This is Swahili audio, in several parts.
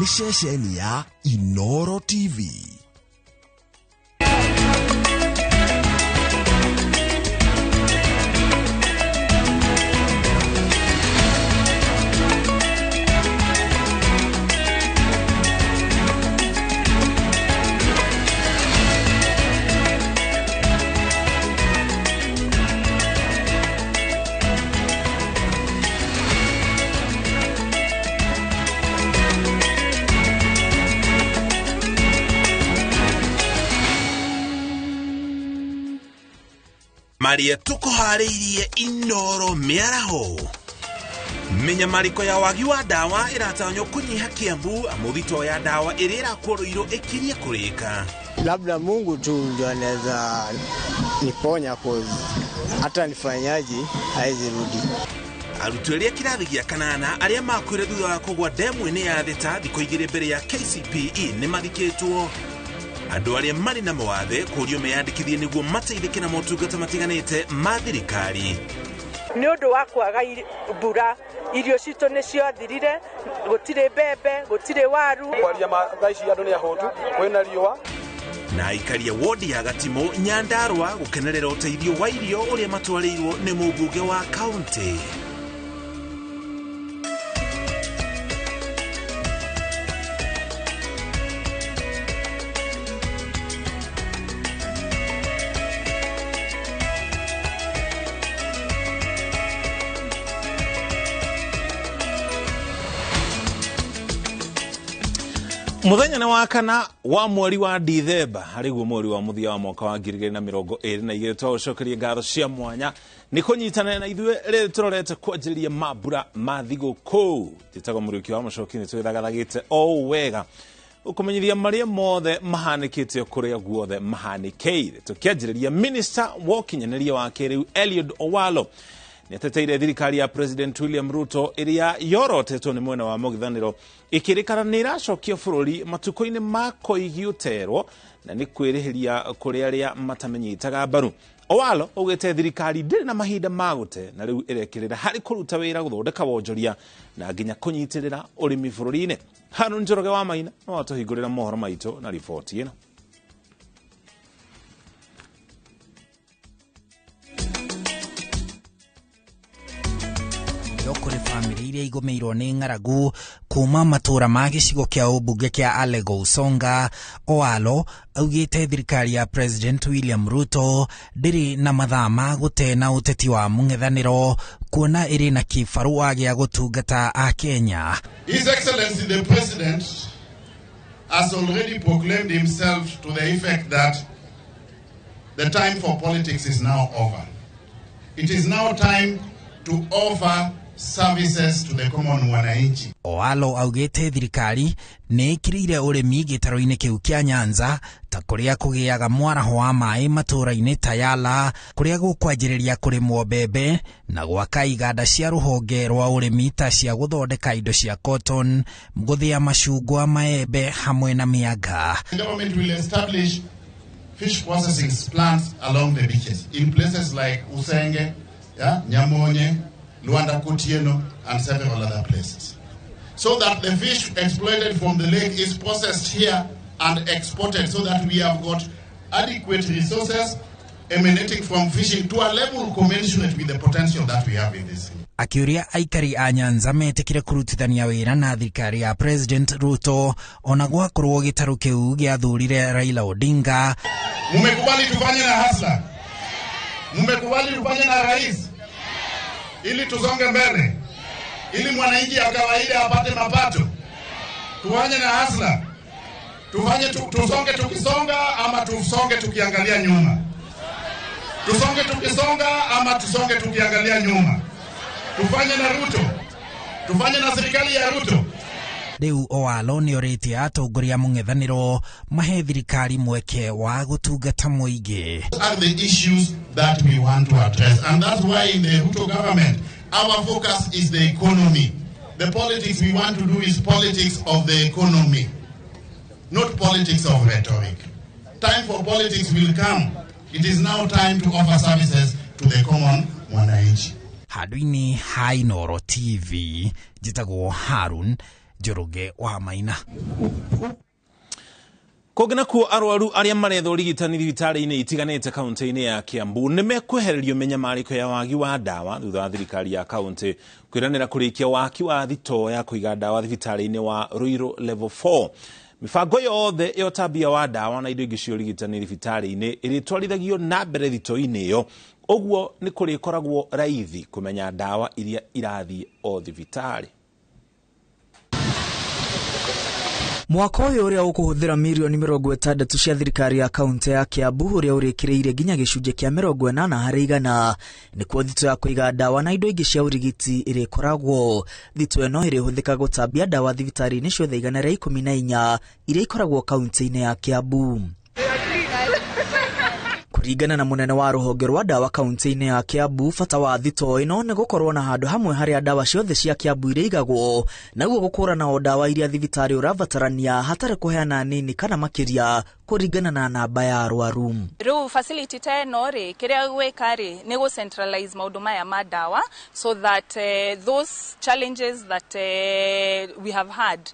ni ceceni ya iNooro TV. Maria tuko hariirie iNooro miaraho. Menya mariko ya wagi wa dawa iratanyo kunyiha Kiambu amudhito ya dawa irira koroiro ikiria kurika. Labda Mungu tu ndio anaweza niponya cause hata nifanyaje haizi rudi. Arutweria kirathi gia kanana aria makwire thutha wa kugwa demu ine ya theta thiko igire mbere ya KCPE ni mathiketwo. Andu aria mari na mawathe kurio meyandikithie niguo mateithike na motungata matiganite ma thirikari. Ni undu wa kwaga mbura irio cito ni ciothirire, gutire mbembe, gutire waru. Kwaria thaici andu ni ahotu kwina riua. Na ikaria wodi ya Gatimo Nyandarua gukenerera uteithio wa irio uria matwarirwo ni mubunge wa county. Muthenya na wakana wa mweri wa Dithemba hariguo mweri wa muthia wa mwaka wa 2022 twacokeria ngatho cia mwanya ni kunyitana na ithue ri turorete kwanjiriria mambura ma thiguku titago muriuki wa macokini twithagathagite o wega ukumenyithia maria mothe mahanikite kuria guothe mahanikeire tukianjiriria minister wa kinyanĩria wa kiriu Eliud Owalo neteteire thirikari ya President William Ruto iria yorotetwo ni mwena wa mugithaniro ikirikana ni iracokia bururi matuko-ini ma koigiuterwo na ni kwirihiria kuri aria matamenyitaga mbaru. Owalo ugete thirikari ndiri na mahinda magute na riu irekirira hari kuruta wira guthondeka wonjoria na nginya kunyitirira urimi bururi-ini. Hanu Njoroge wa Maina no atuhingurira mohoro maito na ripoti ino. Kuri family iria igomeirwo ni ng'aragu kuma matura ma gicigo kia ubunge kia Alego Usonga. Owalo augite thirikari ya President William Ruto ndiri na mathaa ma gutena uteti wa mung'ethaniro kuona iri na kibarua gia gutungata a Kenya. His Excellency the President has already proclaimed himself to the effect that the time for politics is now over. It is now time to offer services to the common wananchi. Owalo augite thirikari ni ikirire urimi gitaro-ini kiu kia Nyanza ta kuria kugiaga mwaraho wa mai matura-ini Tayala kuria gukwanjiriria kurimwo mbembe na gwaka iganda cia ruhonge rwa urimi ta cia guthondeka indo cia cotton, guthia macungwa, maembe hamwe na mianga. The government will establish fish processing plants along the beaches in places like Usenge, Nyamonye, Luanda Kutieno, and several other places, so that the fish exploited from the lake is processed here and exported, so that we have got adequate resources emanating from fishing to a level commensurate with the potential that we have in this. Akiuria aikari a Nyanza metikire kurutithania wira na thirikari ya President Ruto ona gwakorwo gitaru kiu giathurire Raila Odinga. Mumekubali tufanye na hasla, mumekubali tufanye na rais ili tusonge mbele, ili mwananchi wa kawaida apate mapato. Tufanye na hasla, tufanye tusonge tukisonga ama tusonge tukiangalia nyuma. Tusonge tukisonga ama tusonge tukiangalia nyuma. Tufanye na Ruto, tufanye na serikali ya Ruto. Riu Owalo ni oritie atongoria mung'ethaniro mahe thirikari mweke wa gutungata muingi. Are the issues that we want to address, and that's why in the Ruto government our focus is the economy. The politics we want to do is politics of the economy, not politics of rhetoric. Time for politics will come. It is now time to offer services to the common mwananchi. Haduini iNooro TV, jitagwo Harun Njoroge wa Maina. Kogena ku arwaru aria maretho urigitani thibitari-ini itiganite kaunti-ini ya Kiambu nimekwehererio menyamariko ya wagi wa dawa thutha wa thirikari ya kaunti kwiranira kurikia waki wa thito ya kuiga dawa thibitari-ini wa Ruiru level 4. Mifango yothe ya utabia wa dawa na indo ingi cia urigitani thibitari-ini iritwarithagio na mbere thito-ini iyo, uguo ni kurikoragwo raithi kumenya dawa iria irathi o thibitari. Mwaka uyu uria ukuhuthira milioni 60 cia thirikari ya kaunti ya Kiambu uria urikireire ginya gicunje kia 80 harĩ 100 nikuo thito ya kuiga dawa na indo ingi cia urigiti irikoragwo. Thito ino irihuthika gutambia dawa thibitari-ini ciothe 114 iria ikoragwo kaunti-ini ya Kiambu. Kuringana na munene wa ruhonge rwa dawa kaunti-ini ya Kiambu, bata wa thito ino ni gukorwo na handu hamwe haria dawa ciothe cia Kiambu irigagwo, naguo gukũrana o dawa iria thibitari urabatarania hatari kuheana nini kana makiria kuringana na namba ya arwaru. Riu facility ta ino ri kiria gwika ri ni go centralize maundu maya ma dawa so that those challenges that we have had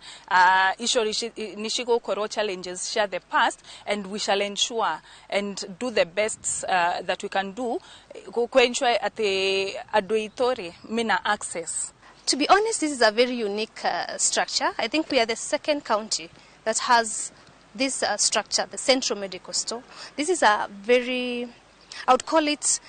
ni cigukorwo challenges cia the past, and we shall ensure and do the best that we can do to ensure at the aduitori mina access. To be honest, this is a very unique structure. I think we are the second county that has this structure, the Central Medical Store. This is a very, I would call it's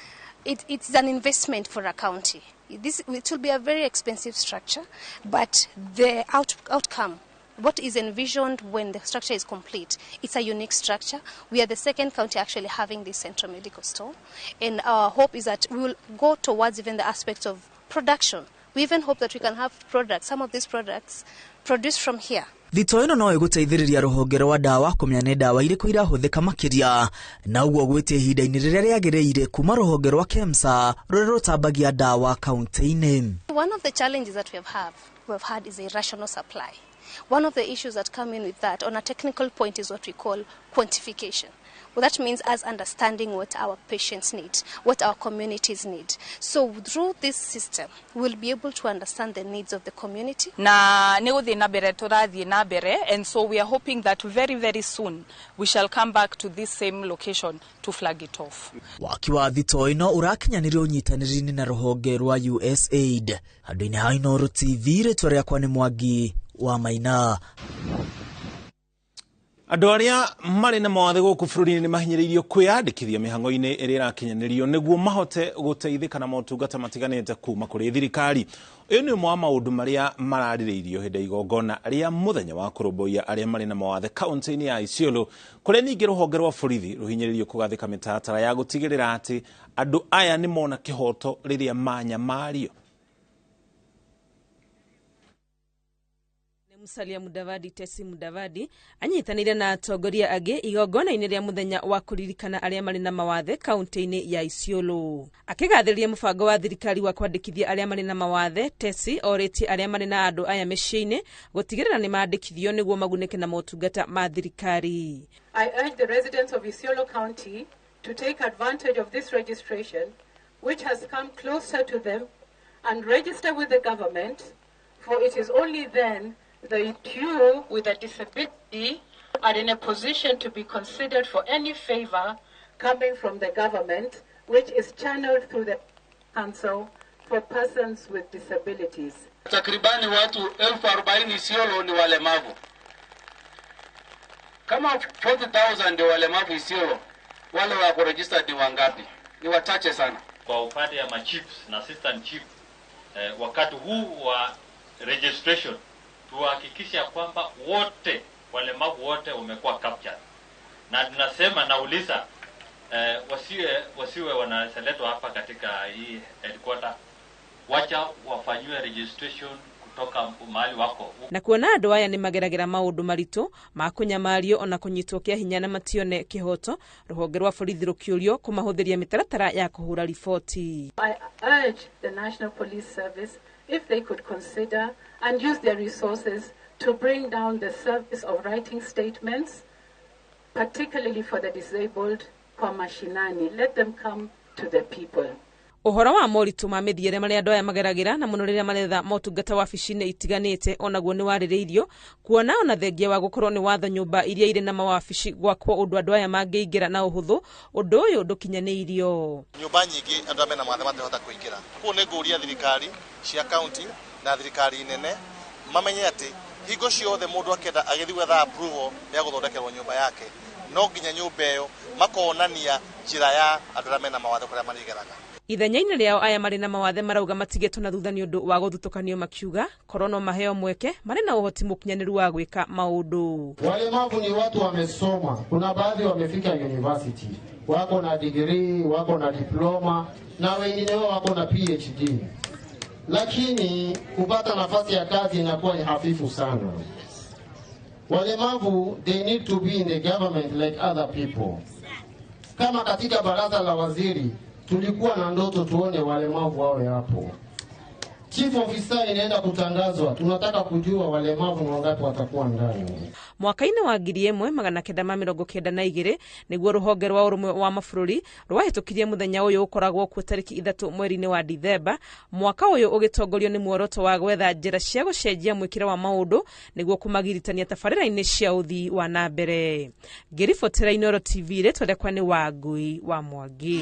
an investment for a county. It will be a very expensive structure, but the outcome, what is envisioned when the structure is complete, it's a unique structure. We are the second county actually having this Central Medical Store, and our hope is that we will go towards even the aspect of production. We even hope that we can have products, some of these products produced from here. Thito ino no iguteithiriria ruhonge rwa dawa kumenya ni dawa iriku irahuthika makiria, na uguo gwitia ihinda-ini riria riagiriire kuma ruhonge rwa KEMSA ruria rutambagia dawa kaunti-ini. One of the challenges that we have had is a rational supply. One of the issues that come in with that on a technical point is what we call quantification. Well, that means us understanding what our patients need, what our communities need. So through this system, we'll be able to understand the needs of the community. Na neguthi na bere turathie na bere, and so we are hoping that very, very soon we shall come back to this same location to flag it off. Waki wa thito ino urakinyanirio nyitaniri-ini na ruhonge rwa USAID. Handu-ini ha iNooro TV, ritwa riakwa ni Mwangi wa Maina. Andu aria mari na mawathe guku bururi-ini ni mahinyiriirio kwiyandikithia mihango-ini iria irakinyanirio niguo mahote guteithika na motungata matiganite kuma kuri thirikari. Uyu ni umwe wa maundu maria maraririirio hindi igongona ria muthenya wa kurumbuia aria mari na mawathe kaunti-ini ya Isiolo, kuria ningi ruhonge rwa borithi ruhinyiriirio kugathika mitatara ya gutigirira ati andu aya ni mona kihoto riria manyamario. Musalia Mudavadi Tesi Mudavadi anyitanire na atongoria age igongona-ini ria muthenya wa kuririkana aria mari na mawathe kaunti-ini ya Isiolo. Akigathĩrĩria mũbango wa thirikari wa kwandĩkithia aria mari na mawathe, Tesi orĩtie aria mari na andu aya mĩciĩ-inĩ gũtigĩrĩra nĩ mandĩkithio nĩguo magunĩke na motungata ma thirikari. I urge the residents of Isiolo County to take advantage of this registration, which has come closer to them, and register with the government, for it is only then that you with a disability are in a position to be considered for any favor coming from the government, which is channeled through the Council for Persons with Disabilities. Takribani watu 40,000 Isiolo ni walemavu. Kama 40,000 ndio walemavu Isiolo, wale wa kuregister ni wangapi? Ni wachache sana. Kwa upande ya machiefs na assistant chief, wakati huu wa registration tuhakikisha kwamba wote walemavu wote wamekuwa captured. Na tunasema nauliza wasiwe wanaseletwa hapa katika hii headquarter, wacha wafanywe registration kutoka mahali wako. Na kuona andu aya ni mageragera maundu maritu ma kunyamario ona kunyitwo kia hinya na matione kihoto, ruhonge rwa borithi rukiurio kumahuthiria mitaratara ya kuhura riboti. I urge the National Police Service, if they could consider and use their resources to bring down the service of writing statements, particularly for the disabled, kwa mashinani. Let them come to the people. Uhoro wa moritu ma mithiere maria andu aya mageragira na muno riria maretha motungata wabici-ini itiganite onaguo ni waririirio kuona ona thengia wa gukorwo ni watho nyumba iria ire na mawabici gwakwo undu andu aya mangiingira na uhuthu undu uyu ndukinyaniirio. Nyumba nyingi andu amena mathe matehota kuingira ku ni nguria thirikari cia county na thirikari nene mamenye ati hingo ciothe mundu akenda agithi gwetha approval ya guthondekerwo nyumba yake no nginya nyumba iyo makonania njira ya andu amena mawathe kuria marigeraga. Ithenya-ini riao aya mari na mawathe marauga matigetwo na thutha ni undu wa guthutukanio makiuga korona maheo mweke mari na uhoti mukinyaniru wa gwika maundu. Walemavu ni watu wamesoma, kuna baadhi wamefika university, wako na degree, wako na diploma na wengine wao wako na PhD, lakini kupata nafasi ya kazi inakuwa ni hafifu sana. Walemavu, they need to be in the government like other people. Kama katika baraza la waziri tulikuwa na ndoto tuone walemavu wawe hapo. Chief officer inaenda kutangazwa, tunataka kujua walemavu ni wangapi watakuwa ndani. Mwaka-ini wa 1992 niguo ruhonge rwa urumwe wa mabũrũri rwahĩtũkirie muthenya uyu ukoragwo ku tariki 3 mweri-ini wa Dithemba. Mwaka uyu ugitongorio ni muoroto wa gwetha njira cia gucenjia mwikire wa maundu niguo kumagiritania tabarĩra-ini cia uthii wa na mbere. Ngiribotera iNooro TV retwendekwa ni Wangui wa Mwangi.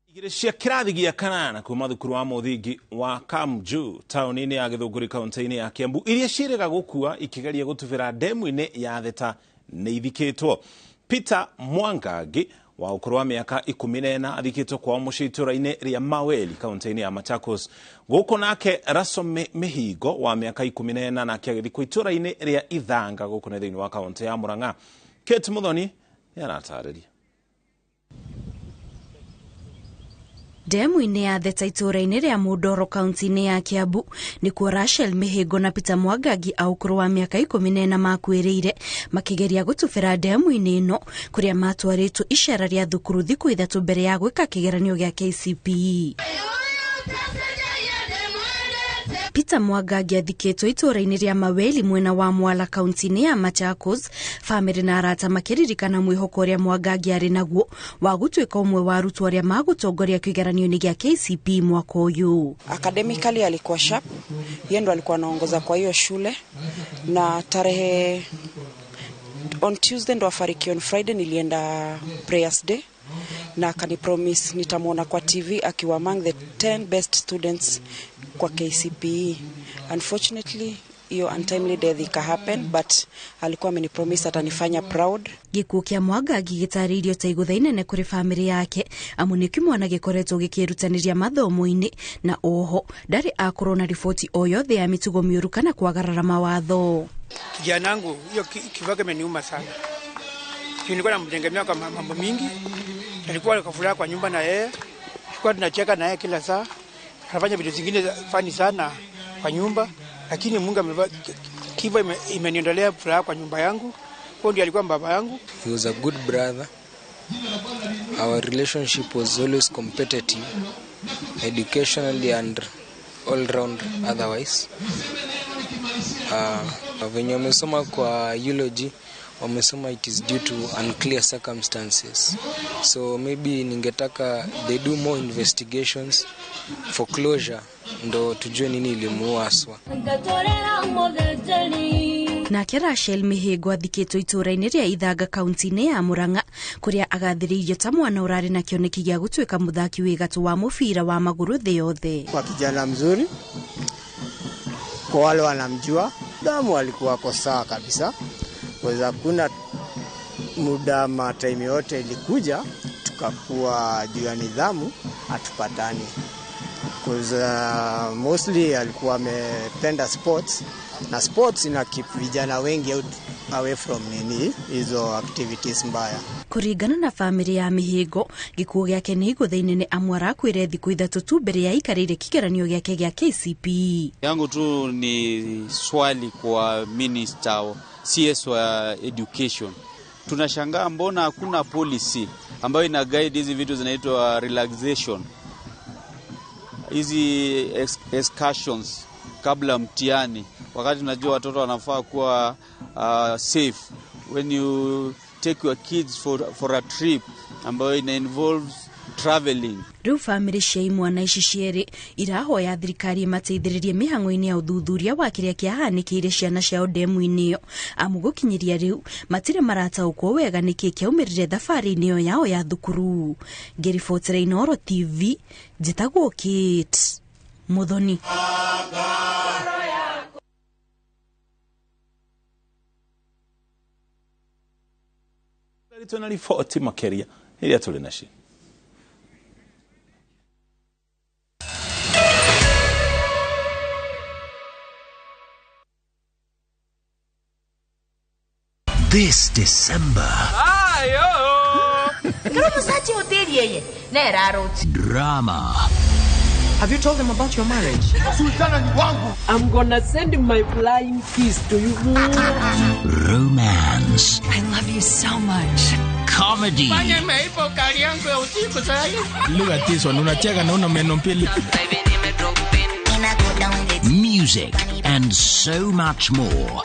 Igire cia kirathi gia kanana kuma thukuru wa muthingi wa Kamju tauni-ini ya Githunguri kaunti-ini ya Kiambu iria ciĩrĩga gũkua ikigeria gũtubĩra ndemu-ini ya Theta nĩ ithikĩtwo. Peter Mwangangi wa ũkũrũ wa mĩaka 14 athikĩtwo kwao mũciĩ itũũra-inĩ rĩa Maweli kaunti-ini ya Machakos. Gũkũ nake Rasome Mihigo wa mĩaka 14 nake agĩthikwo itũũra-inĩ rĩa Ithanga gũkũ nĩ thĩinĩ wa kaunti ya Murang'a. Kate Muthoni nĩaratarĩria. Ndemu-ini ya Theta itũũra-inĩ rĩa Mundoro kaunti-ini ya Kiambu nĩkuo Rachel Mihigo na Peter Mwangangi a ũkũrũ wa mĩaka 14 makuĩrĩire makĩgeria gũtubĩra ndemu-inĩ ĩno kũrĩa matwarĩtwo icera rĩa thukuru thikũ 3 mbere ya gwĩka kĩgeranio gĩa KCPE. Peter Mwangangi athikĩtwo itũũra-inĩ rĩa Maweli mwena wa Mwala kaunti-ini ya Machakos. Famĩlĩ na arata makĩririkana mwĩhoko ũrĩa Mwangangi arĩ naguo wa gũtuĩka ũmwe wa arutwo arĩa magũtongoria kĩgeranio-inĩ gĩa KCPE mwaka ũyũ. Academically alikuwa sharp, yeye ndo alikuwa anaongoza kwa hiyo shule, na tarehe on Tuesday ndo afariki. On Friday nilienda prayers day na akanipromise nitamwona kwa TV akiwa among the 10 best students kwa KCPE. Unfortunately hiyo untimely death ika happen, but alikuwa amenipromise atanifanya proud. Gĩkuũ kĩa Mwangangi gĩtarĩirio ta igũtha inene kũrĩ famĩlĩ yake amu nĩkĩo mwana gĩkoretwo gĩkĩrutanĩria mathomo-inĩ na oho ndarĩ akorwo na riboti o yothe ya mĩtugo mĩũru kana kwagarara mawatho. Kijana wangu hiyo kifaa kimeniuma sana. Nilikuwa namtegemea kwa mambo mingi. Alikuwa kafuraha kwa nyumba na yeye. Tulikuwa tunacheka na yeye kila saa. Anafanya vitu zingine fani sana kwa nyumba, lakini Mungu kifo imeniondolea furaha kwa nyumba yangu. Huyo ndiye alikuwa baba yangu. He was a good brother. Our relationship was always competitive, educationally and all round otherwise. When wamesoma kwa eulogy, wamesoma it is due to unclear circumstances. So maybe ningetaka they do more investigations for closure ndo tujue nini ilimuua aswa. Nake Rachel Mihigo athikĩtwo itũũra-inĩ rĩa Ithanga kaunti-inĩ ya Murang'a kũrĩa agathĩrĩirio ta mwana ũrarĩ na kĩoneki gĩa gũtuĩka mũthaki wĩ gatũ wa mũbira wa magũrũ thĩ yothe. Kwa kijana mzuri, kwa wale wanamjua, damu alikuwa kwa sawa kabisa. Kwa kuna muda time yote ilikuja tukakuwa juu ya nidhamu hatupatani. Kwa mostly alikuwa amependa sports, na sports ina keep vijana wengi away from hizo activities mbaya. Kũringana na famĩlĩ ya Mihigo, gĩkuũ gĩake nĩ igũtha inene amu arakuĩre thikũ 3 tu mbere ya ikarĩire kĩgeranio gĩake gĩa KCPE. Yangu tu ni swali kwa minister CS wa education. Tunashangaa mbona hakuna policy ambayo ina guide hizi vitu zinaitwa relaxation, hizi excursions kabla mtihani, wakati tunajua watoto wanafaa kuwa safe. When you take your kids for a trip, ambayo ina involves traveling. Riu family cia imwana ici cieri irahoya thirikari mateithiririe mihango-ini ya uthuthuria wa kiria kiahanikire ciana ciao ndemu-ini iyo amu gukinyiria riu matire marataukwo wega niki kiaumirire thabari-ini iyo yao ya thukuru. Ngiribotera iNooro TV njitagwo Kate Muthoni. Tuna ripoti makeria iria tuli nacio. This December. Drama. Have you told them about your marriage? I'm gonna send my flying kiss to you. Romance. I love you so much. Comedy. Look at this one. Unacheka na una meno mbili. Music and so much more.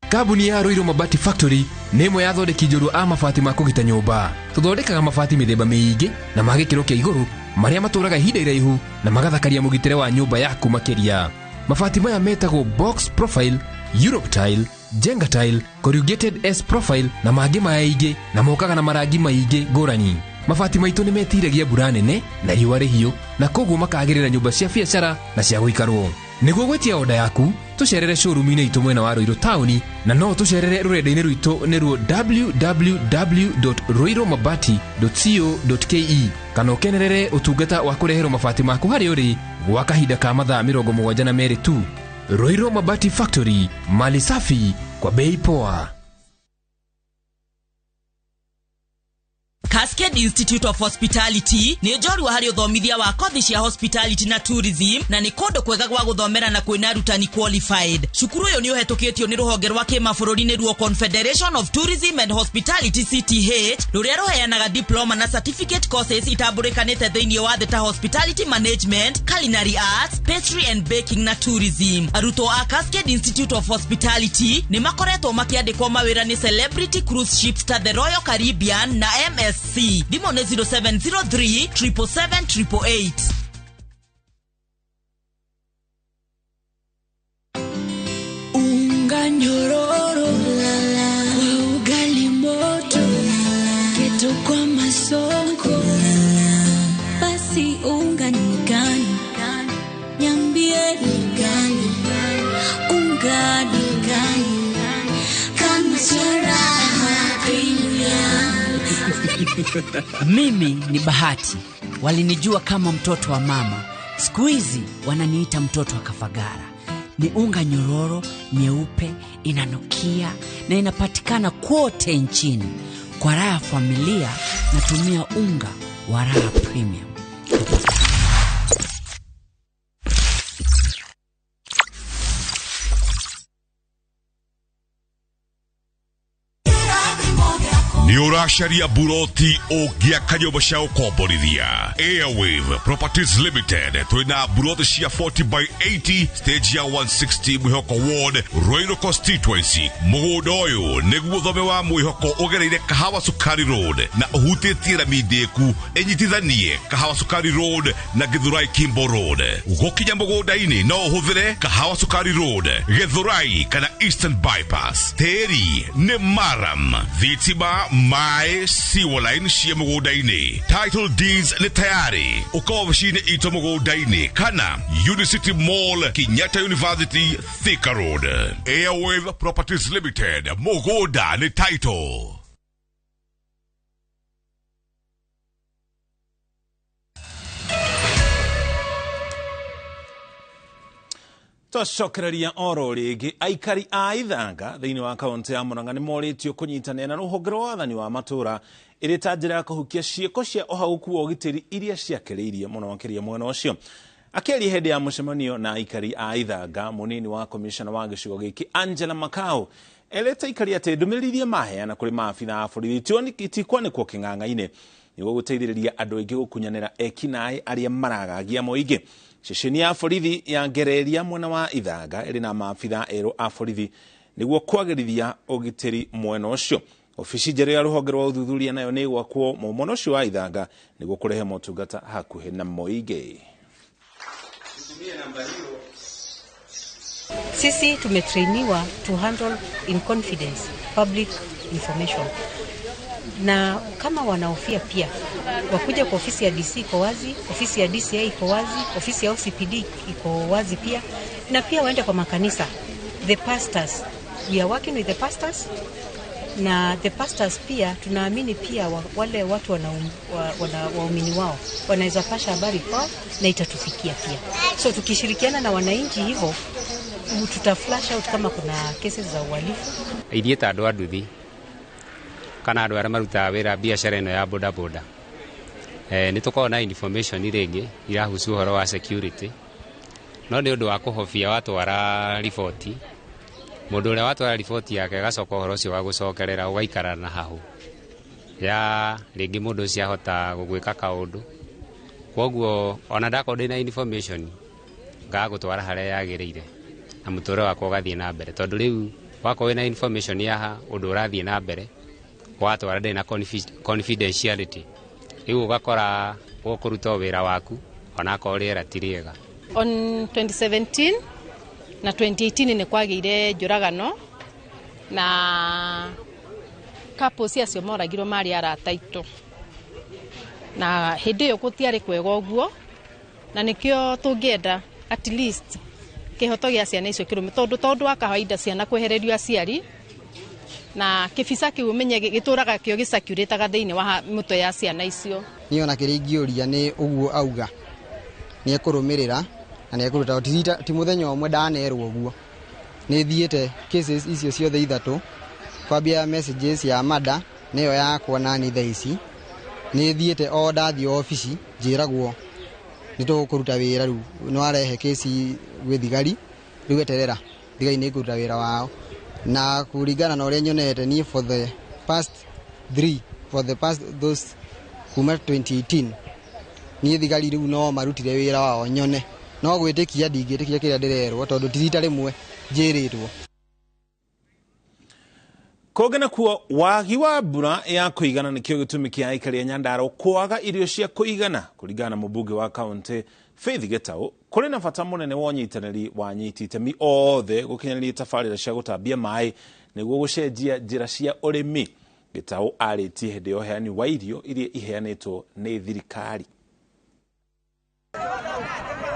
Kabuni ya Roiro Mabati Factory nemo yathondeki njuru a mabati ma kugita nyumba. Tuthondekaga mabati mithemba miingi na magikiro kia iguru maria maturaga ihinda iraihu na magathakaria mugitire wa nyumba yaku makiria. Mabati maya metagwo box profile, Europe tile, Jenga tile, corrugated S profile na mangi maingĩ na mokaga na marangi maingĩ ngũrani. Mabati maitu nĩ metiragia mbura nene na riũa rĩhiũ na koguo makagĩrĩra nyũmba cia biacara na cia gũikarwo. Nĩguo gwetia oda yaku tucerere showroom-inĩ itũ mwena wa Roiro town na no tucerere rũrenda-inĩ rwitũ nĩruo www.roiromabati.co.ke kana ũkenerere ũtungata wa kũreherwo mabati maku harĩ ũrĩ gwa kahinda ka mathaa 72 tu. Roiro Mabati Factory, mali safi kwa bei poa. Cascade Institute of Hospitality ni njorua hari uthomithia wa kothi cia hospitality na tourism na ni kondo kwega gwa guthomera na kwina rutani qualified. Cukuru yo ni uhetukitio ni ruhonge rwa kimabũrũri ni ruo Confederation of Tourism and Hospitality CTH ruria ruheanaga diploma na certificate courses itambulikanite thiini wa theta hospitality management, culinary arts, pastry and baking na tourism. Arutwo a Cascade Institute of Hospitality ni makoretwo makiandikwo mawira ni Celebrity Cruise Ships ta the Royal Caribbean na MSC. Dimo ne 0703 777 Unga nyororo kwa ugali moto keto kwa masonko basi unga ni gani niambie ni gani unga ni gani kama saraha pinya. Mimi ni Bahati. Walinijua kama mtoto wa mama. Siku hizi wananiita mtoto wa Kafagara. Ni unga nyororo, nyeupe, inanukia na inapatikana kote nchini. Kwa raha ya familia natumia unga wa Raha Premium. Ni urasharia buroti ogia kanyoba cia ukomborithia. Airwave Properties Limited twina buroti cia 40 by 80 stage ya 160 Mwihoko Ward, Roiro constituency. Mugundo uyu niguo thome wa Mwihoko ugereire Kahawa Sukari Road na uhutitie Ramideku enyitithanie Kahawa Sukari Road na Githurai Kimbo Road. Gukinya mugunda-ini no uhuthire Kahawa Sukari Road, Githurai kana Eastern Bypass. Teri ni maram thitima mai siwaline cia mugundaini. Title deeds ni tayari ukobashine ito mugundaini kana Unicity Mall, Kenyatta University, Thika Road. Airwave Properties Limited, mugunda ni title. Twacokereria oro rĩngĩ aikari a Ithanga thĩinĩ wa kaunti ya Murang'a nĩ moritio kũnyitanĩra na rũhonge rwa wathani wa matũra ĩrĩ ta njĩra ya kũhukia ciĩko cia ũhagũku wa ũgitĩri iria ciakĩrĩirie mũno makĩria mwena ũcio. Akĩaria hĩndĩ ya mũcemanio na aikari a Ithanga, mũnini wa komishona wa gĩcigo gĩkĩ Angela Makau erĩte aikari atĩ ndũmĩrĩri iria maheana kũrĩ maabitha a borithi itikwanĩkwo kĩng'ang'a-inĩ nĩguo gũteithĩrĩria andũ aingĩ gũkunyanĩra ekinaĩ arĩa maragagia mũingĩ. ceceni ya borithi ya Ngereria mwena wa Ithanga ĩrĩ na maabitha erũ a borithi nĩguo kwagĩrithia ũgitĩri mwena ũcio. Ofici njerũ ya rũhonge rwa ũthuthuria nayo nĩ gwakwo mwena ũcio wa Ithanga nĩguo kũrehe motungata hakuhĩ na mũingĩ. Sisi tumetrainiwa to handle in confidence public information, na kama wanahofia pia wakuja kwa ofisi ya DC iko wazi, ofisi ya DCI iko wazi, ofisi ya OCPD iko wazi pia, na pia waende kwa makanisa. The pastors, we are working with the pastors, na the pastors pia tunaamini pia wale watu waumini wao wanaweza pasha habari kwao na itatufikia pia. So tukishirikiana na wananchi hivyo tutaflash out kama kuna cases za uhalifu. Ithieta andũ anduthi kana andũ arĩa marutaga wĩra biacara ĩno ya boda boda. Nĩ tũkoragwo na information rĩngĩ irahusu ũhoro wa security. No nĩ ũndũ wa kũhofia watwara riboti. Mũndũ ũrĩa watwara riboti yake agacoka ũhoro ũcio wa gũcokerera ũgaikara na hahũ. Ya rĩngĩ mũndũ ũcio ahota gũgwĩka kaũndũ. Kwoguo ona ndakorwo ndĩ na information ngagũtwara harĩa yagĩrĩire na mũtũũrĩre wakwa ũgathiĩ na mbere, tondũ rĩu wakorwo na information ya ũndũ ũrathiĩ na mbere watwara ndĩ na confidentiality, rĩu ũgakora ũkũruta wĩra waku ona akorwo rĩera ti rĩega. On 2017 na 2018 nĩ kwagĩire njũragano na couples acio moragirwo marĩ arata aitũ, na hĩndĩ ĩyo gũtiarĩ kwega ũguo, na nĩkĩo tũngĩenda at least kĩhoto gĩa ciana icio kĩrũme, tondũ wa kawaida ciana kwehererio aciari na kĩbica kĩu ũmenye gĩtũraga kĩo gĩcakĩũrĩtaga thĩinĩ wa mũtwe ya ciana icio. Niĩ ona kĩrĩa ingĩũria nĩ ũguo auga nĩ ekũrũmĩrĩra na nĩ ekũruta, ti mũthenya ũmwe ndanerwo ũguo. Nĩ thiĩte cases icio ciothe ithatũ, kwambia messages ya mada nĩyo yakwa na nĩ thaa ici, nĩ thiĩte o ndathiĩ ofici njĩragwo nĩ tũkũruta wĩra rĩu no arehe kesi gwĩ thigari rĩu eterera thigari nĩ kũruta wĩra wao, na kũringana na ũrĩa nyonete niĩ for the past those kuma 2018 niĩ thigari rĩu no marutire wĩra wao nyone, no gwĩtĩkia ndingĩtĩkia kĩrĩa ndĩrerwo tondũ ti rita rĩmwe njĩrĩtwo. Kũngena kuo wagi wa mbura ya kũigana nĩkĩo gĩtũmi kĩa aikari a Nyandarua kwaga irio cia kũigana. Kũringana na mũmbunge wa kaunti Faith Gĩtaũ, kũrĩ na bata mũnene wa ũnyitanĩri wa anyiti itemi othe gũkinyanĩria tabarĩra cia gũtambia maĩ nĩguo gũcenjia njĩra cia ũrĩmi. Gĩtaũ arĩtie hĩndĩ ya ũheani wa irio iria iheanĩtwo nĩ thirikari.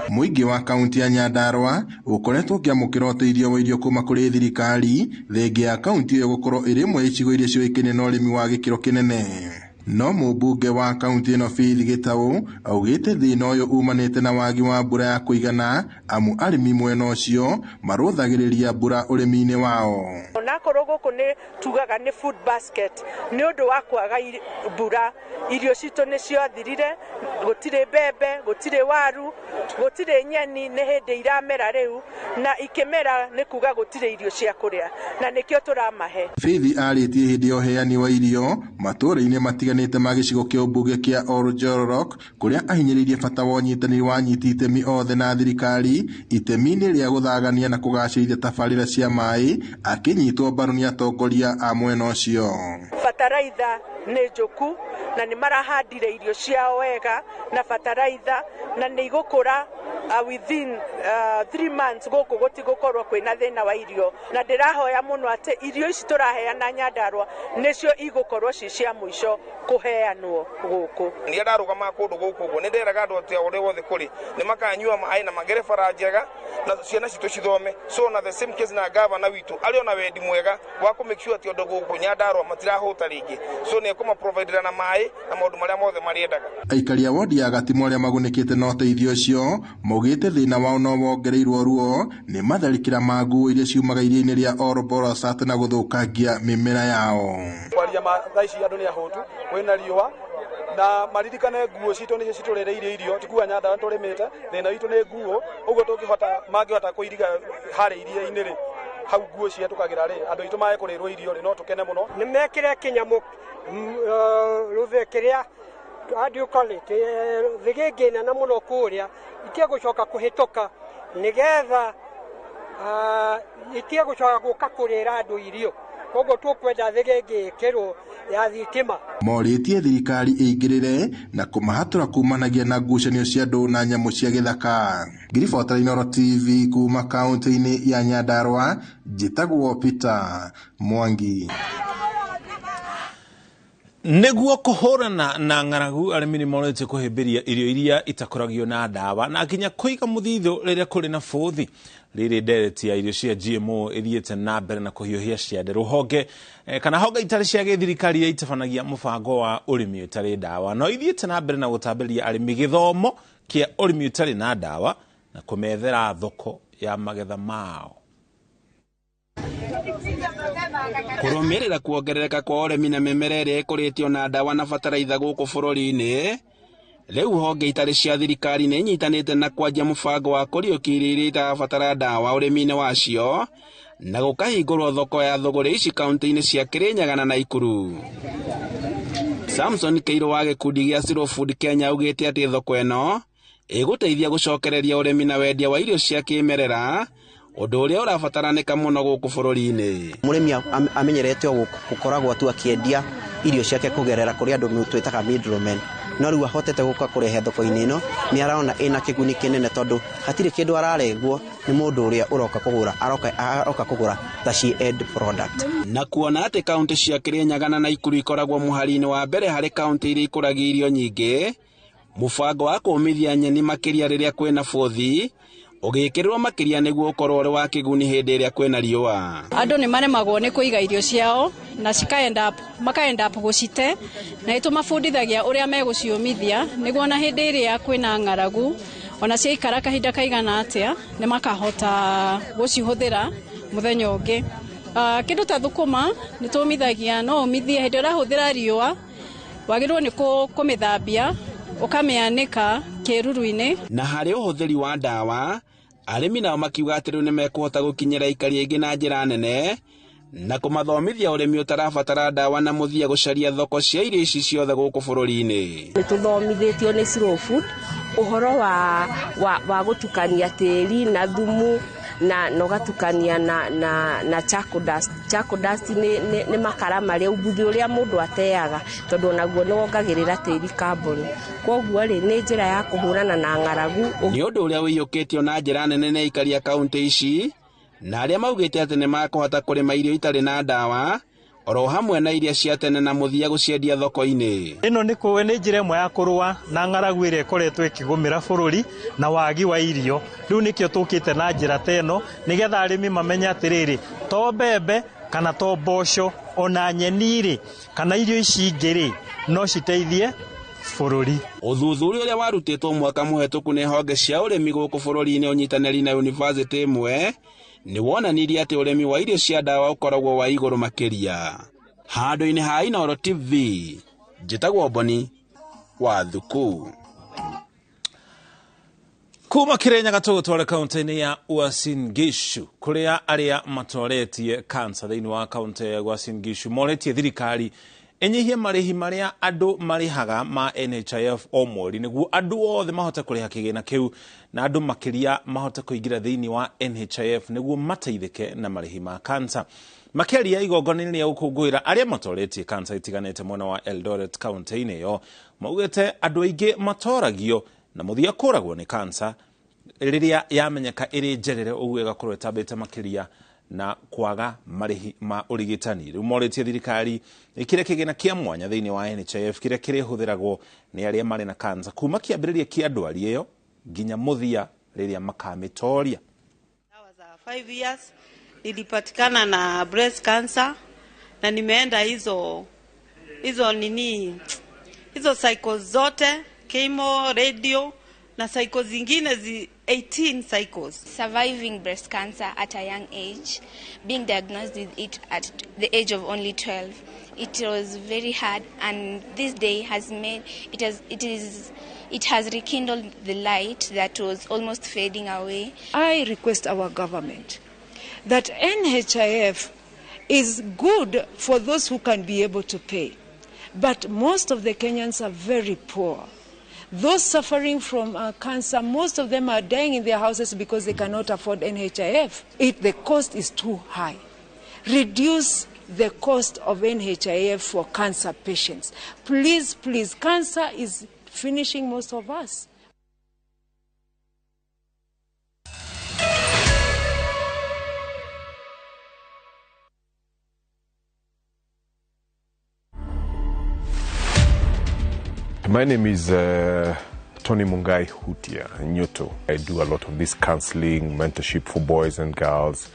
Mũingĩ wa kaunti ya Nyandarua ũkoretwo ũkĩamũkĩra ũteithio wa irio kuma kũrĩ thirikari thengia ya kaunti ĩyo gũkorwo ĩrĩ ĩmwe ya icigo iria ciũĩkaine na ũrĩmi wa gĩkĩro kĩnene. No mũmbunge wa kaunti ĩno Faith Gĩtaũ augĩte thĩna ũyũ umanĩte na wagi wa mbura ya kũigana, amu arĩmi mwena ũcio marũthagĩrĩria mbura ũrĩmi-inĩ wao. Onakorwo gũkũ nĩ tugaga nĩ food basket nĩ ũndũ wa kwaga mbura, irio citũ nĩ ciothirire, gũtirĩ mbembe, gũtirĩ waru, gũtirĩ nyeni, nĩ hĩndĩ iramera rĩu, na ikĩmera nĩ kuga gũtirĩ irio cia kũrĩa, na nĩkĩo tũramahe. Faith arĩtie hĩndĩ ya ũheani wa irio matũũra-inĩ matiganĩte ma gĩcigo kĩa ũmbunge kĩa Oljororok, kũrĩa ahinyĩrĩirie bata wa ũnyitanĩri wa anyiti itemi othe na thirikari itemi-inĩ rĩa gũthagania na kũgacĩrithia tabarĩra cia maĩ, akĩnyitwo mbaru nĩ atongoria a mwena ũcio. Bataraitha nĩ njũku na nĩ marahandire irio ciao wega na bataraitha na nĩ igũkũra within 3 months gũkũ gũtigũkorwo kwĩna thĩna wa irio, na ndĩrahoya mũno atĩ irio ici tũraheana Nyandarua nĩcio igũkorwo ci cia mũico kũheanwo gũkũ. Nĩ ndarũgama kũndũ gũkũ ũguo nĩ nderaga andũ atĩ ũrĩa wothe kũrĩ nĩ makanyua maĩ na magere bara njega na ciana citũ cithome. So na the same case na gavana witũ arĩ ona wendi mwega wa kũ make sure atĩ ũndũ gũkũ Nyandarua matirahũta rĩngĩ, so nĩ ekũma provide na maĩ na maũndũ marĩa mothe marĩendaga. Aikari a wodi ya Gatimo arĩa magunĩkĩte na ũteithio ũcio maugĩte thĩna wao no wongereirwo ruo nĩ matharĩkĩra ma nguo iria ciumaga iria-inĩ rĩa Orborosat na gũthũkangia mĩmera yao. Kwaria thaa ici andũ nĩ ahũtu, kwĩna riũa na maririkane nguo citũ nĩcio citũrereirie irio, tikuga Nyandarua tũrĩmĩte, thĩna witũ nĩ nguo, ũguo mangĩhota kũiriga harĩa iria-inĩ rĩ hau nguo cietũkagĩra rĩ andũ aitũ maĩ kũrĩrwo irio rĩ no tũkene mũno. Nĩ mekĩre kĩnyamũ rũthe kĩrĩa what do you call it, thigĩngĩna na mũno kũrĩa itia gucoka kuhitoka nigetha itia gucoka guka kurira andu irio koguo tukwenda thigenge kero ya thitima morĩtie thirikari ĩingĩrĩre na kũmahatũra kumanagia na ngucanio cia andũ na nyamũ cia gĩthaka. Ngiribota iNooro TV kuma kaunti-inĩ ya Nyandarua, njĩtagwo Peter Mwangi. Nĩguo kũhũrana na ng'aragu arĩmi nĩ morĩte kũhĩmbĩria irio iria itakũragio na ndawa na nginya kũiga mũthithũ rĩrĩa kũrĩ na bũthi. Rĩrĩ ndereti ya irio cia GMO ĩthiĩte na mbere na kũhiũhia ciande rũhonge kana honge itarĩ cia gĩthirikari iria itabanagia mũbango wa ũrĩmi ũtarĩ ndawa no ithiĩte na mbere na gũtambĩrĩria arĩmi gĩthomo kĩa ũrĩmi ũtarĩ na ndawa na kũmethera thoko ya magetha mao. Kũrũmĩrĩra kuongerereka kwa ũrĩmi na mĩmera ĩrĩa ĩkũrĩtio na ndawa na bataraitha gũkũ bũrũri-inĩ, rĩu honge itarĩ cia thirikari nĩ inyitanĩte na kwanjia mũbango wa kũriũkia irio iria itarabatara ndawa ũrĩmi-inĩ wacio na gũkahingũrwo thoko ya thũgũrĩ ici kaunti-inĩ cia Kirinyaga na Naikuru. Samson Keiro wa gĩkundi gĩa Zero Food Kenya augĩte atĩ thoko ĩno ĩgũteithia gũcokereria ũrĩmi na wendia wa irio cia kĩmerera, ũndũ ũrĩa ũrabataranĩka mũno gũkũ bũrũri-inĩ. Mũrĩmi amenyerete gũkoragwo tu akĩendia irio ciake kũgerera kũrĩ andũ twĩtaga middlemen, no rĩu ahotete gũka kũrehe thoko-inĩ ĩno nĩ arona ĩna kĩguni kĩnene tondũ hatirĩ kĩndũ ararengwo nĩ mũndũ ũrĩa ũroka kũgũra, aroka kũgũra ta ci end product. Na kuona atĩ kaunti cia Kirinyaga na Naikuru ikoragwo mũhari-inĩ wa mbere harĩ kaunti iria ikũragia irio nyingĩ, mũbango wa kũmithia nyeni makĩria rĩrĩa kwĩna bũthi ũgĩkĩrĩrwo makĩria nĩguo ũkorwo ũrĩ wa kĩguni hĩndĩ ĩrĩa kwĩna riũa. Andũ nĩ maremagwo nĩ kũiga irio ciao na makaenda gũcite na ĩtũmabundithagia ũrĩa megũciũmithia nĩguo na hĩndĩ ĩrĩa kwĩna ng'aragu ona ciaikara kahinda kaigana atĩa nĩ makahota gũcihũthĩra mũthenya ũngĩ. Kĩndũ ta thũkũma nĩ tũmithagia no ũmithie hĩndĩ ũrahũthĩra riũa wagĩrĩirwo nĩ kũmĩthambia ũkamĩanĩka kĩruru-inĩ. Na harĩ ũhũthĩri wa ndawa arĩmi nao makiuga atĩ rĩu nĩ mekũhota gũkinyĩra aikari aingĩ na njĩra nene na kũmathomithia ũrĩmi ũtarabatara ndawa na mũthia gũcaria thoko cia irio ici ciothe gũkũ bũrũri-inĩ. Nĩ tũthomithĩtio nĩ Zero Food ũhoro wa gũtukania tĩri na thumu na ũgatukania na charcoal dust. Charcoal dust nĩ makara marĩa umbuthĩ ũrĩa mũndũ ateaga tondũ onaguo nĩ wongagĩrĩra tĩri carbon. Koguo rĩ nĩ njĩra ya kũhũrana na ng'aragu. Nĩ ũndũ ũrĩa wĩiyũkĩtio na njĩra nene nĩ aikari a kaunti ici na arĩa maugĩte atĩ nĩ makũhota kũrĩma irio itarĩ na ndawa oro hamwe na iria cia tene na mũthia gũciendia thoko-inĩ. Ĩno nĩ njĩra ĩmwe ya kũrũa na ng'aragu ĩrĩa ĩkoretwo ĩkĩgũmĩra bũrũri na wagi wa irio. Rĩu nĩkĩo tũkĩte na njĩra ta ĩno nĩgetha arĩmi mamenye atĩrĩrĩ to mbembe kana to mboco ona nyeni-rĩ kana irio ici ingĩ-rĩ no citeithie bũrũri. Ũthuthuria ũrĩa warutĩtwo mwaka mũhetũku nĩ honge cia ũrĩmi gũkũ bũrũri-inĩ ũnyitanĩri na yunivasĩtĩ ĩmwe nĩ wonanirie atĩ ũrĩmi wa irio cia ndawa ũkoragwo wa igũrũ makĩria. Handũ-inĩ ha iNooro TV, njĩtagwo Boni wa Thuku. Kuma Kirinyaga tũgũtware kaunti-inĩ ya Uasin Gishu kũrĩa arĩa matwaretie kansa thĩinĩ wa kaunti ya Uasin Gishu moretie thirikari enyihie marĩhi marĩa andũ marĩhaga ma NHIF o mweri nĩguo andũ othe mahote kũrĩha kĩgĩna kĩu na andũ makĩria mahote kũingĩra thĩinĩ wa NHIF nĩguo mateithĩke na marĩhi ma kansa. Makĩaria igongona-inĩ rĩa gũkũngũĩra arĩa matwaretie kansa itiganĩte mwena wa Eldoret kaunti-inĩ ĩyo maugĩte andũ aingĩ matoragio na mũthia kũragwo nĩ kansa rĩrĩa yamenyeka ĩrĩ njerere ũguo ĩgakorwo ĩtambĩte makĩria na kwaga marĩhi ma ũrigitani. Rĩu moretie thirikari ĩkĩre kĩgĩna kĩa mwanya thĩinĩ wa NHIF kĩrĩa kĩrĩhũthĩragwo nĩ arĩa marĩ na kansa kuma kĩambĩrĩria kĩa ndwari ĩyo nginya mũthia rĩrĩa makamĩtoria. 5 years nilipatikana na breast cancer na nimeenda hizo cycles zote, chemo, radio na cycles zingine 18 cycles. Surviving breast cancer at a young age, being diagnosed with it at the age of only 12. It was very hard, and this day has made it has rekindled the light that was almost fading away. I request our government that NHIF is good for those who can be able to pay, but most of the Kenyans are very poor. Those suffering from cancer, most of them are dying in their houses because they cannot afford NHIF. The cost is too high. Reduce the cost of NHIF for cancer patients. Please, please, cancer is finishing most of us. My name is Tony Mungai Hutia Nyoto. I do a lot of this counseling, mentorship for boys and girls,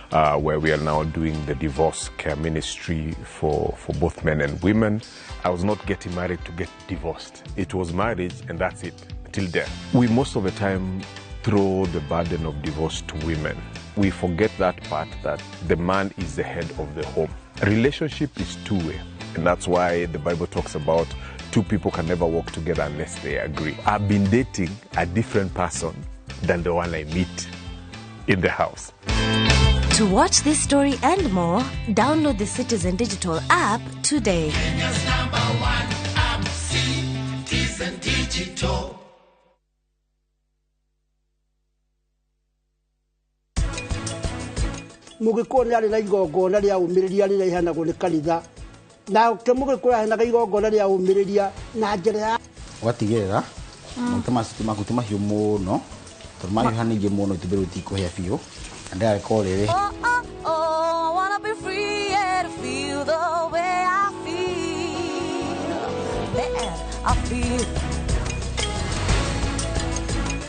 where we are now doing the divorce care ministry for both men and women. I was not getting married to get divorced. It was marriage and that's it, till death. We most of the time throw the burden of divorce to women. We forget that part, that the man is the head of the home. A relationship is two-way, and that's why the Bible talks about two people can never work together unless they agree. I've been dating a different person than the one I meet in the house. To watch this story and more, download the Citizen Digital app today. Kenya's #1 app, Citizen Digital. Mugikoni ari na igongona ria umiriria rire ihanagwo ni kanitha na kemugikura henaga igongona ria umiriria na njira ya watigirira mutama sitima kutima hiu muno tuma yohanije muno itiberu tiko hia biu and call it I wanna be free and feel the way I feel.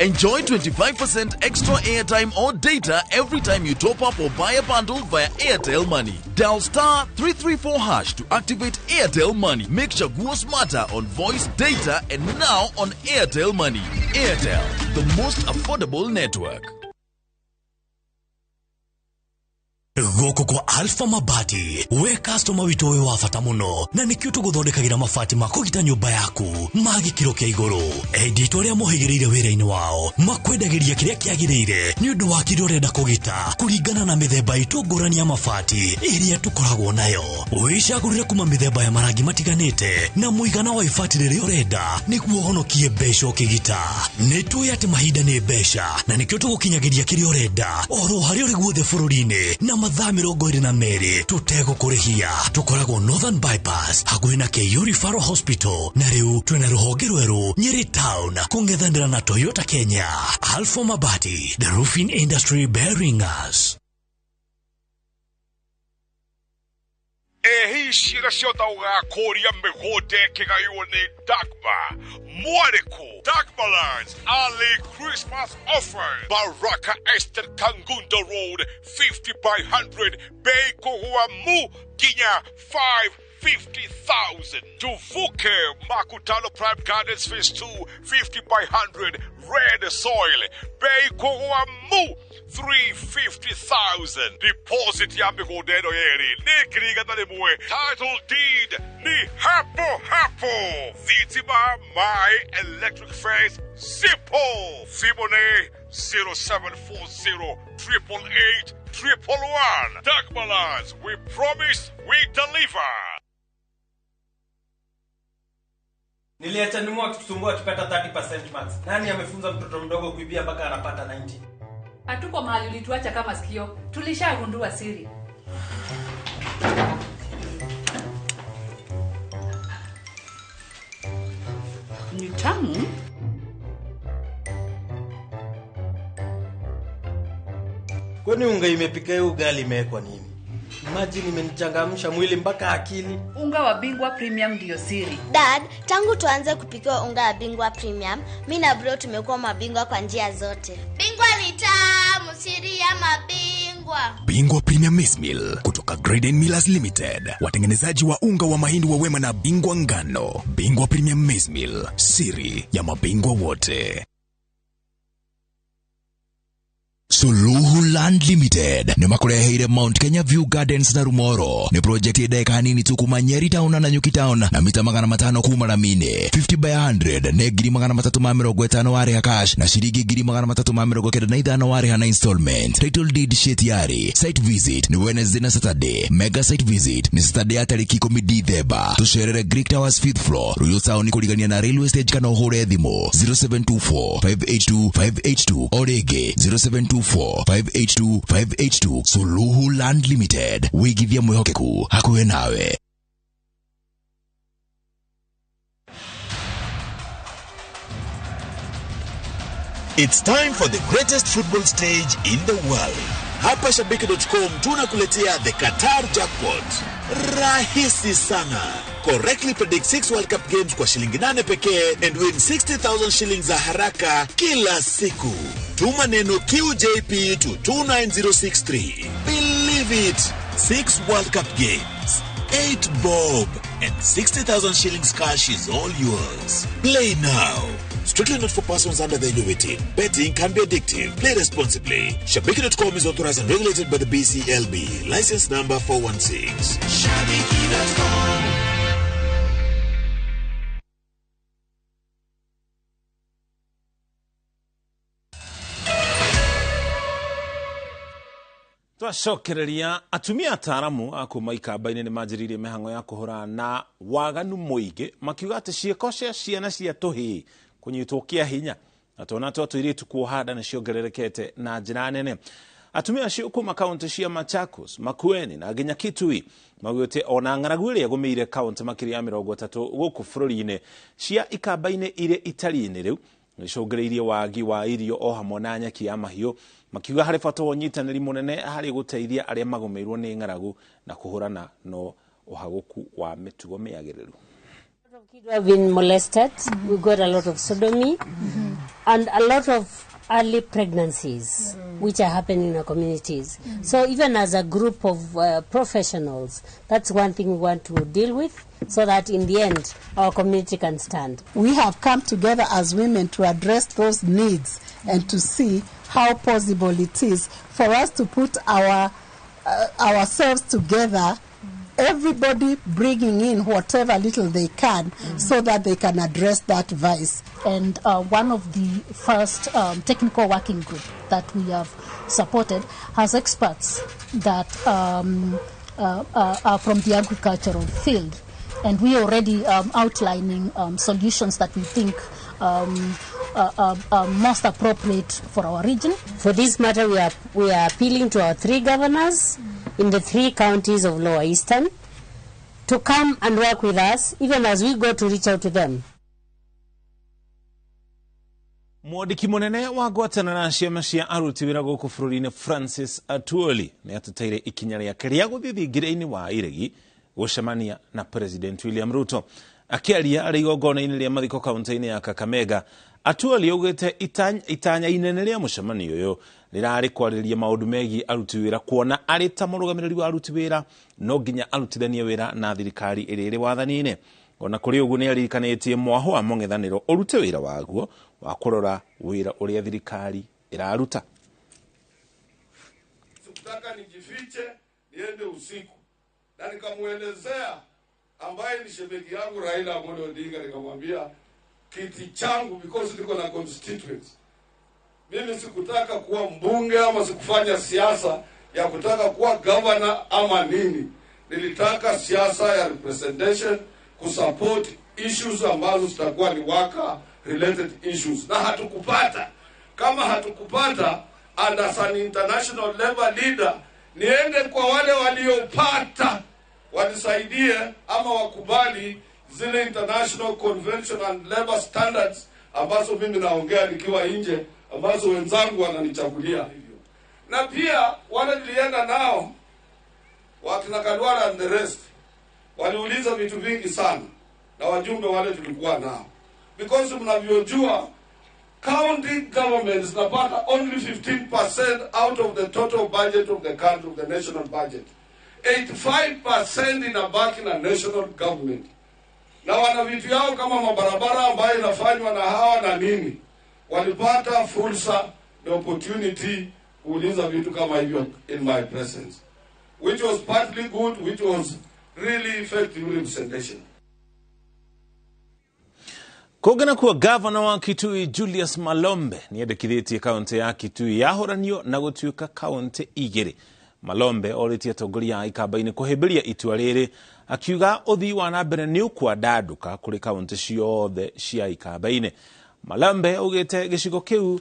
Enjoy 25% extra airtime or data every time you top up or buy a bundle via Airtel Money. Dial *334# to activate Airtel Money. Make Chaguo smarter on voice, data, and now on Airtel Money. Airtel, the most affordable network. Goko kwa Alpha Mabati, we customer wito we wafata muno na nikio tuguthondekagira mabati makugita nyumba yaku magi kiro kia iguru edito ria muhigirire wira-ini wao makwendagiria kiria kiagirire ni undu wa kirio renda kugita kuringana na mithemba itungurani ya mabati iria tukoragwo nayo wicagurire kuma mithemba ya marangi matiganite na muigana wa ibati riria urenda niguo honokie mbeca ukigita nitui ati mahinda ni mbeca na nikio tugukinyagiria kiria urenda oro haria uri guothe bururi-ini na mathaa 22 tutegũkũrĩhia tukoragwo Northern Bypass hakuhĩ na Keio Referral Hospital na rĩu twĩna rũhonge rwerũ Nyeri Town kũng'ethanĩra na Toyota Kenya. Alpha Mabati, the roofing industry bearing us. Ehishira ciothe ũgakũria mĩgũnda ĩkĩgaywo nĩ Dagba. Mwareko, Dagba Lands, early Christmas offer. Baraka Estate Kangundo Road, 50 by 100. Bei Kohuamu, Ginya, 550,000. Tuvuke, Makutano Prime Gardens Phase 2, 50 by 100. Red soil. Bei Kohuamu, 350,000. Deposit ya migodeno yeri. Nikriga talimwe. Title deed. Ni hapo hapo. Vitima My Electric Face. Simple. Simone 0740 888 111. Dagbalans. We promise we deliver. Niliacha nimu akitusumbua tupata 30% max. Nani amefunza mtoto mdogo kuibia mpaka anapata 90? Hatuko mahali ulituacha kama sikio. Tulishagundua siri. Ni tamu. Kwani unga imepika hiyo ugali imewekwa nini? Imagine imenichangamsha mwili mpaka akili. Unga wa Bingwa Premium ndio siri. Dad, tangu tuanze kupika unga wa Bingwa Premium, mimi na bro tumekuwa mabingwa kwa njia zote. Bingwa ni tamu, siri ya mabingwa. Bingwa Premium Maize Meal kutoka Graden Millers Limited. Watengenezaji wa unga wa mahindi wa Wema na Bingwa ngano. Bingwa Premium Maize Meal, siri ya mabingwa wote. Suluhu Land Limited ni makureheire Mount Kenya View Gardens na Rumoro. Ni project ideka nini tu kuma Nyeri Town na Nyuki Town na mita 500 kuma na mine 50 by 100 ne giri 350 wari ha cash na shirigi giri 395 wari ha na installment. Title deed shetiari. Site visit ni Wednesday na Saturday. Mega site visit ni Saturday ya tariki 10 Dithemba. Tusherere Greek Towers 5th floor. Royal Town ni kuligania na railway stage kana uhore thimo 0724 582 582 orege 0724-582-582. Suluhu Land Limited. Wigithia mwihokeku hakuhe nawe. It's time for the greatest football stage in the world. Hapa Shabiki.com tunakuletea the Qatar jackpot. Rahisi sana. Correctly predict 6 World Cup games kwa shilingi 8 pekee and win 60,000 shillings za haraka kila siku. Tuma neno QJP to 29063. Believe it. 6 World Cup games, 8 bob, and 60,000 shillings cash is all yours. Play now. Strictly not for persons under the age of 18. Betting can be addictive. Play responsibly. Shabiki.com is authorized and regulated by the BCLB. License number 416. Shabiki.com. Twacokereria atumia ataramu akuma ikamba-inĩ nĩ manjĩrĩirie mĩhang'o ya kũhũra na waganu mũingĩ makiuga atĩ ciĩko cia ciana cia tũhĩĩ kũnyitwo kĩa hinya na twana twa tũirĩtu kuoha nda nĩ ciongererekete na njĩra nene. Atumia acio kuma kaunti cia Machakos, Makueni na nginya Kitui maugĩte ona ng'aragu ĩrĩa ĩgũmĩire kaunti makĩria ya 30 gũkũ bũrũri-inĩ cia ikamba-inĩ irĩ itari-inĩ rĩu nĩcũngĩrĩirie wagi wa irio o hamwe na nyeki ya mahiũ, makiuga harĩ bata wa ũnyitanĩri mũnene harĩ gũteithia arĩa magũmĩirwo nĩ ng'aragu na kũhũrana no ũhagũku wa mĩtugo mĩagĩrĩru. Kids have been molested. We got a lot of sodomy and a lot of early pregnancies which are happening in our communities. So even as a group of professionals, that's one thing we want to deal with so that in the end our community can stand. We have come together as women to address those needs and to see how possible it is for us to put ourselves together, everybody bringing in whatever little they can so that they can address that vice. And one of the first technical working group that we have supported has experts that are from the agricultural field. And we are already outlining solutions that we think are most appropriate for our region. For this matter, we are appealing to our 3 governors in the 3 counties of Lower Eastern to come and work with us, even as we go to reach out to them. Mwandiki munene wa ngwatanĩro na ciama cia aruti wĩra gũkũ bũrũri-inĩ Francis Atwoli nĩ atũteire ikinya rĩake rĩa gũthiĩ thingira-inĩ wa iregi gũcemania na President William Ruto. Akĩaria arĩ igongona-inĩ rĩa mathiko kaunti-inĩ ya Kakamega, Atwoli augĩte itanya inene rĩa mũcemanio ũyũ rĩrarĩ kwarĩrĩria maũndũ megiĩ aruti wĩra, kuona arĩ ta mũrũgamĩrĩri wa aruti wĩra no nginya arutithanie wĩra na thirikari ĩrĩa ĩrĩ wathani-inĩ. Ona kũrĩ ũguo nĩ aririkanĩtie mwaho wa mũng'ethanĩro ũrute wĩra waguo wa kũrora wĩra ũrĩa thirikari ĩraruta. Sikutaka nijifiche niende usiku na nikamuelezea ambaye ni shemeji yangu Raila Amolo Odinga, nikamwambia kiti changu because niko na constituents. Mimi sikutaka kuwa mbunge ama sikufanya siasa ya kutaka kuwa governor ama nini. Nilitaka siasa ya representation, kusupport issues ambazo zitakuwa ni worker related issues, na hatukupata. Kama hatukupata, and as an international labor leader, niende kwa wale waliopata wanisaidie ama wakubali zile international convention and labor standards ambazo mimi naongea nikiwa nje, ambazo wenzangu wananichagulia hivyo. Na pia wale nilienda nao wakina Kalwala and the rest waliuliza vitu vingi sana na wajumbe wale tulikuwa nao, because mnavyojua county governments zinapata only 15% out of the total budget of the country, of the national budget. 85% inabaki na national government, na wana vitu yao kama mabarabara ambayo inafanywa na hawa na nini. Walipata fursa na opportunity kuuliza vitu kama hivyo in my presence, which was partly good, which was really effective representation. Kogana kuwa governor wa Kitui Julius Malombe ni endekithĩtie kaunti ya Kitui yahoranio na gũtuĩka kaunti igĩrĩ. Malombe oritie atongoria a ikamba-inĩ kũhĩmbĩria itua rĩrĩ, akiuga ũthii wa na mbere nĩ ũkwandaduka kũrĩ kaunti ciothe cia ikamba-inĩ. Malombe augĩte gĩcigo kĩu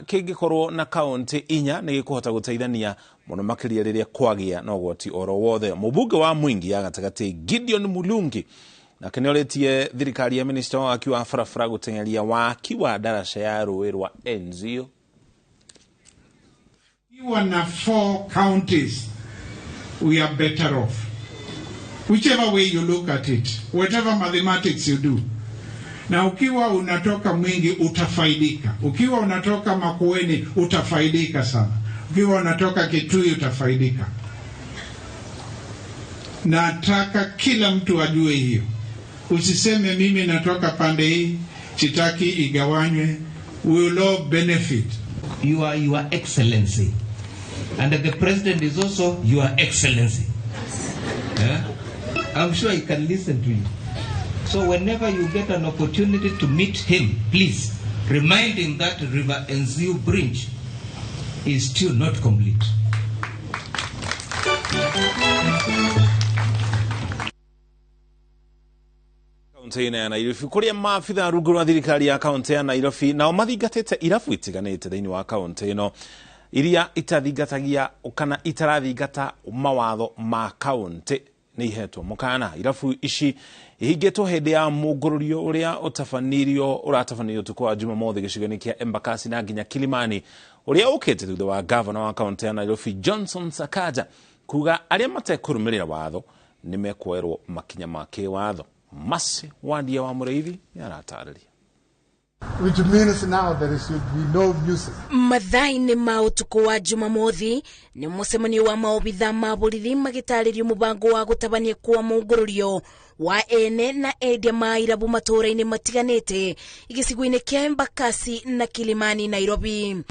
kĩngĩkorwo na kaunti inya nĩ gĩkũhota gũteithania mũno makĩria rĩrĩa kwagĩa na ũgwati oro wothe. Mũmbunge wa Mwingi ya gatagatĩ Gideon Mulungi na kenyoletie thirikari ya minister wa akiwa farafara gũtengeria waki wa daraca ya rũĩ rwa Enzio. You are na 4 counties, we are better off. Whichever way you look at it, whatever mathematics you do. Na ukiwa unatoka Mwingi utafaidika. Ukiwa unatoka Makueni utafaidika sana. Ukiwa unatoka Kitui utafaidika. Nataka kila mtu ajue hiyo. Usiseme mimi natoka pande hii, sitaki igawanywe. We will all benefit. You are your excellency. And the president is also your excellency. Yeah? I'm sure he can listen to you. So whenever you get an opportunity to meet him, please remind him that River Enzio Bridge is still not complete. Kaunti ya Nairobi kuria maafitha rungu rwa thirikari ya kaunti ya Nairobi nao mathingatĩte irabu itiganĩte thĩinĩ wa kaunti ĩno iria itathingatagia kana itarathingata mawatho ma kaunti nĩ ihetwo mũkana. Irabu ici ihingĩtwo hĩndĩ ya mũngũrũrio ũrĩa ũratabanĩrio ũtukũ wa Jumamothi gĩcigo-inĩ kĩa Embakasi na nginya Kilimani, ũrĩa ũkĩte thutha wa governor wa kaunti ya Nairobi Johnson Sakaja kuga arĩa matekũrũmĩrĩra watho nĩ mekuoerwo makinya ma kĩwatho. Masi Wandia wa Mureithi yaratarĩria. Which means now there should be no music. Mathainĩ ma ũtukũ wa Jumamothi nĩ mũcemanio wa maobitha ma borithi magĩtarĩrio mũbango wa gũtabania kwa mũngũrũrio wa ene na endia ma irabu matũũra-inĩ matiganĩte gĩcigo-inĩ kĩa Embakasi na Kilimani, Nairobi.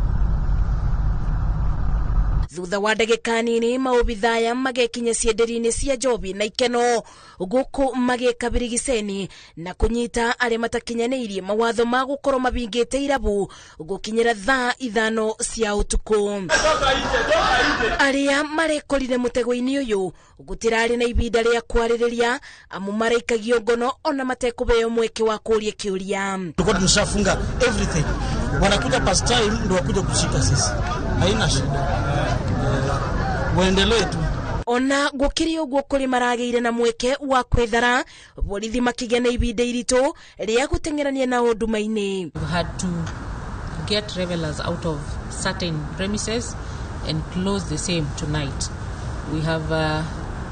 Thutha wa ndagĩka nini maobitha aya magĩkinya cienderio-inĩ cia njobi na ikeno gũkũ magĩka birigiceni na kũnyita arĩa matakinyanĩirie mawatho ma gũkorwo mabingĩte irabu gũkinyĩra thaa 5 cia ũtukũ. Arĩa marekorire mũtego-inĩ ũyũ gũtirarĩ na ibinda rĩa kwarĩrĩria amu maraikagio ngono ona matekũbeo mweke wa kũũria kĩũria. Tulikuwa tumeshafunga everything, wanakuja past time ndio wakuja kushika sisi, haina shida, waendelee tu. Ona gũkĩrĩ ũguo kũrĩ maragĩire na mweke wa kwethara borithi makĩgĩa na ibinda iritũ rĩa gũteng'erania na ũnduma-inĩ. We had to get revelers out of certain premises and close the same tonight. We have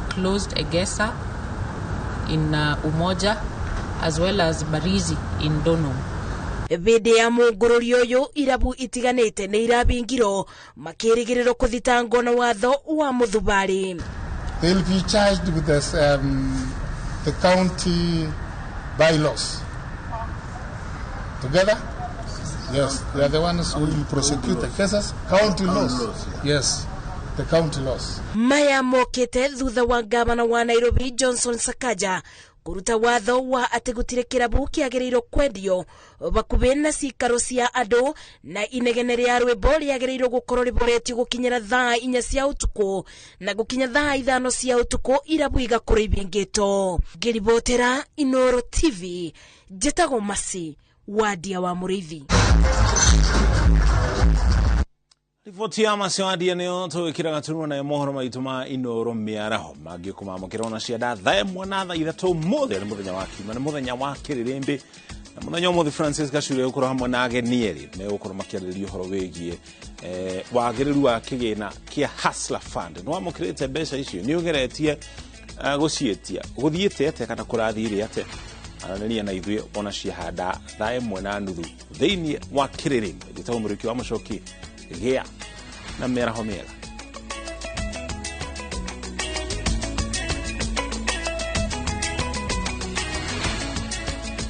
closed Egesa in Umoja as well as Barizi in Dono. Bende ya mũngũrũrio ũyũ irabu itiganĩte nĩ irabingirwo makĩrĩgĩrĩrwo kũthitangwo na watho wa mũthubari. They will be charged with this, the county bylaws. Together? Yes, they are the ones who will prosecute the cases. County laws. Yes, the county laws. Maya mokĩte thutha wa gavana wa Nairobi Johnson Sakaja kuruta watho wa atĩ gũtirĩ kĩrabu kĩagĩrĩirwo kwendio bakubĩ na cikaro cia andũ na inegene rĩa rwĩmbo rĩagĩrĩirwo gũkorwo rĩboretio gũkinyĩra thaa 4 cia ũtukũ na gũkinya thaa 5 cia ũtukũ irabu igakorwo ibingĩtwo. Ngĩribotera iNooro TV, njĩtagwo Masi Wandia wa Mureithi. Riboti ya Masi Wandia nĩyo tũgĩkĩraga tũrũma nayo mohoro maitũ ma iNooro mĩaraho mangĩkũmamũkĩra ona cianda thaa 1 na thaa 3 mũthenya nĩ mũthenya wa kiumia, nĩ mũthenya wa kĩrĩrĩmbĩ na mũthenya ũmũthĩ Francis Gacure gũkorwo hamwe na ageni erĩ megũkorwo makĩarĩrĩria ũhoro wĩgiĩ wagĩrĩru wa kĩgĩna kĩa Hustler Fund. Nĩ wamũkĩrĩte mbeca icio, nĩ ũgeretie gũciĩtia gũthiĩte atĩa kana kũrathire atĩa? Aranĩria na ithuĩ ona ciahanda thaa 1 na nuthu thĩinĩ wa kĩrĩrĩmbĩ. Njĩtagwo Mũrĩki wa Mũcoki gĩa na mĩaraho mĩega.